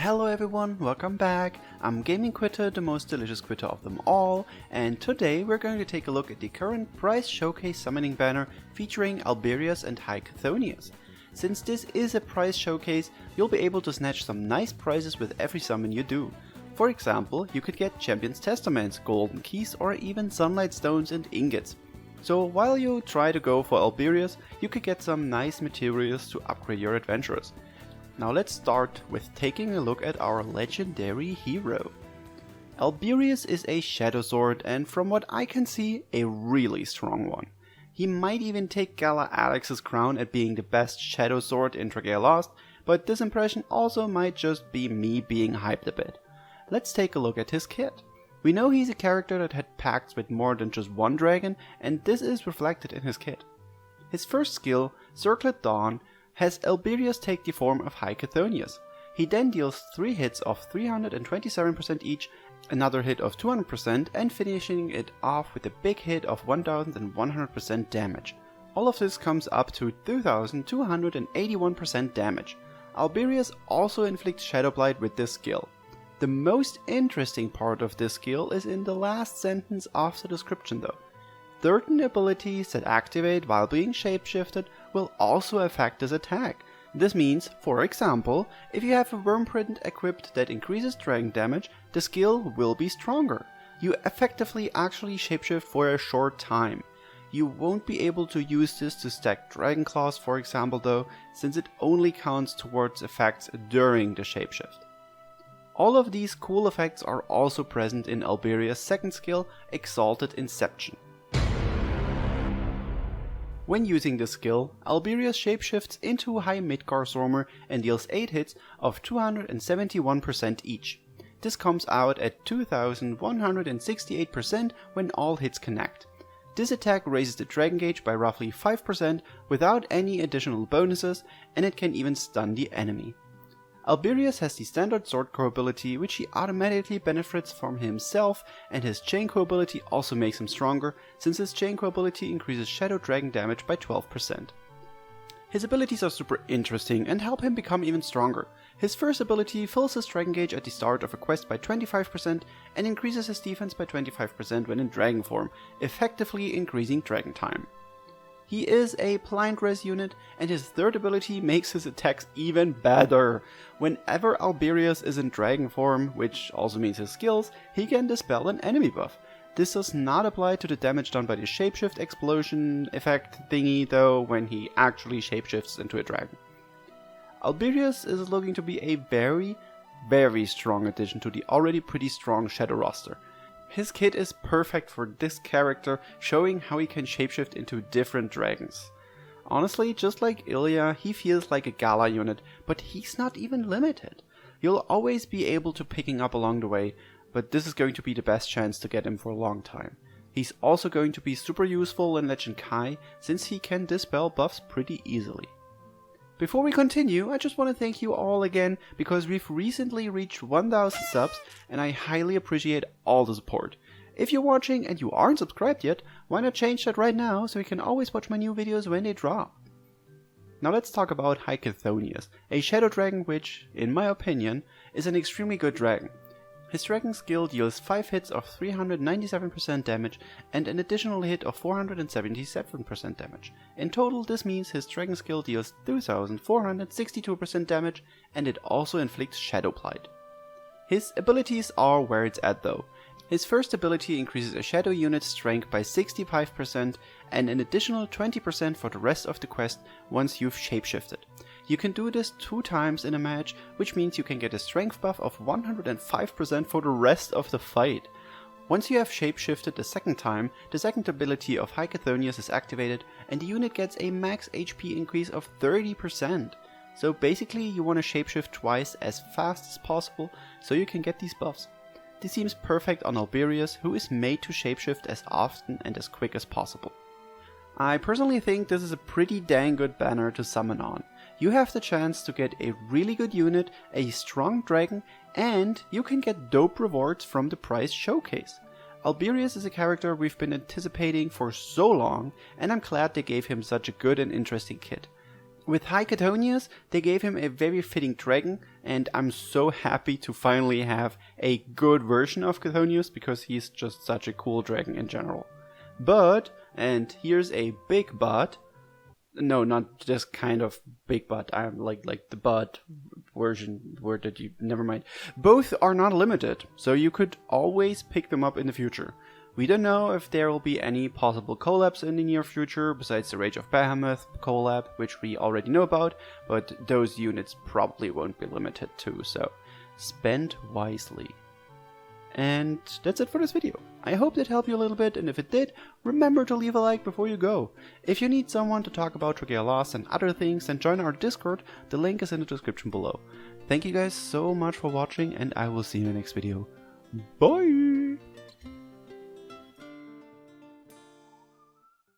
Hello everyone, welcome back. I'm Gaming Quitte, the most delicious Quitte of them all, and today we're going to take a look at the current prize showcase summoning banner featuring Alberius and High Chthonious. Since this is a prize showcase, you'll be able to snatch some nice prizes with every summon you do. For example, you could get Champion's Testaments, Golden Keys, or even Sunlight Stones and Ingots. So while you try to go for Alberius, you could get some nice materials to upgrade your adventurers. Now let's start with taking a look at our legendary hero. Alberius is a Shadow Sword and from what I can see, a really strong one. He might even take Gala Alex's crown at being the best Shadow Sword in Dragalia Lost, but this impression also might just be me being hyped a bit. Let's take a look at his kit. We know he's a character that had pacts with more than just one dragon, and this is reflected in his kit. His first skill, Circlet Dawn, has Alberius take the form of High Chthonious. He then deals 3 hits of 327% each, another hit of 200%, and finishing it off with a big hit of 1100% damage. All of this comes up to 2281% damage. Alberius also inflicts Shadow Blight with this skill. The most interesting part of this skill is in the last sentence of the description though. Certain abilities that activate while being shapeshifted will also affect this attack. This means, for example, if you have a Wormprint equipped that increases dragon damage, the skill will be stronger. You effectively actually shapeshift for a short time. You won't be able to use this to stack Dragon Claws, for example though, since it only counts towards effects during the shapeshift. All of these cool effects are also present in Alberius' second skill, Exalted Inception. When using this skill, Alberius shapeshifts into High Midgar Stormer and deals 8 hits of 271% each. This comes out at 2168% when all hits connect. This attack raises the Dragon Gauge by roughly 5% without any additional bonuses, and it can even stun the enemy. Alberius has the standard Sword Core ability, which he automatically benefits from himself, and his Chain Core ability also makes him stronger, since his Chain Core ability increases Shadow Dragon damage by 12%. His abilities are super interesting and help him become even stronger. His first ability fills his Dragon Gauge at the start of a quest by 25% and increases his defense by 25% when in Dragon form, effectively increasing Dragon time. He is a blind res unit, and his third ability makes his attacks even better. Whenever Alberius is in dragon form, which also means his skills, he can dispel an enemy buff. This does not apply to the damage done by the shapeshift explosion effect thingy though, when he actually shapeshifts into a dragon. Alberius is looking to be a very strong addition to the already pretty strong Shadow roster. His kit is perfect for this character, showing how he can shapeshift into different dragons. Honestly, just like Ilya, he feels like a Gala unit, but he's not even limited. You'll always be able to pick him up along the way, but this is going to be the best chance to get him for a long time. He's also going to be super useful in Legend Kai, since he can dispel buffs pretty easily. Before we continue, I just want to thank you all again, because we've recently reached 1000 subs and I highly appreciate all the support. If you're watching and you aren't subscribed yet, why not change that right now so you can always watch my new videos when they drop. Now let's talk about High Chthonious, a Shadow Dragon which, in my opinion, is an extremely good dragon. His dragon skill deals 5 hits of 397% damage and an additional hit of 477% damage. In total, this means his dragon skill deals 2462% damage, and it also inflicts Shadow Blight. His abilities are where it's at though. His first ability increases a shadow unit's strength by 65% and an additional 20% for the rest of the quest once you've shapeshifted. You can do this 2 times in a match, which means you can get a strength buff of 105% for the rest of the fight. Once you have shapeshifted the second time, the second ability of High Chthonious is activated and the unit gets a max HP increase of 30%. So basically you want to shapeshift twice as fast as possible so you can get these buffs. This seems perfect on Alberius, who is made to shapeshift as often and as quick as possible. I personally think this is a pretty dang good banner to summon on. You have the chance to get a really good unit, a strong dragon, and you can get dope rewards from the prize showcase. Alberius is a character we've been anticipating for so long, and I'm glad they gave him such a good and interesting kit. With High Chthonious, they gave him a very fitting dragon, and I'm so happy to finally have a good version of Chthonius because he's just such a cool dragon in general. But, and here's a big but, no, not just kind of big but, I'm like the but version, where did you, never mind. Both are not limited, so you could always pick them up in the future. We don't know if there will be any possible collabs in the near future, besides the Rage of Behemoth collab, which we already know about, but those units probably won't be limited too, so spend wisely. And that's it for this video. I hope that helped you a little bit, and if it did, remember to leave a like before you go. If you need someone to talk about Dragalia Lost and other things, then join our Discord, the link is in the description below. Thank you guys so much for watching, and I will see you in the next video. Bye!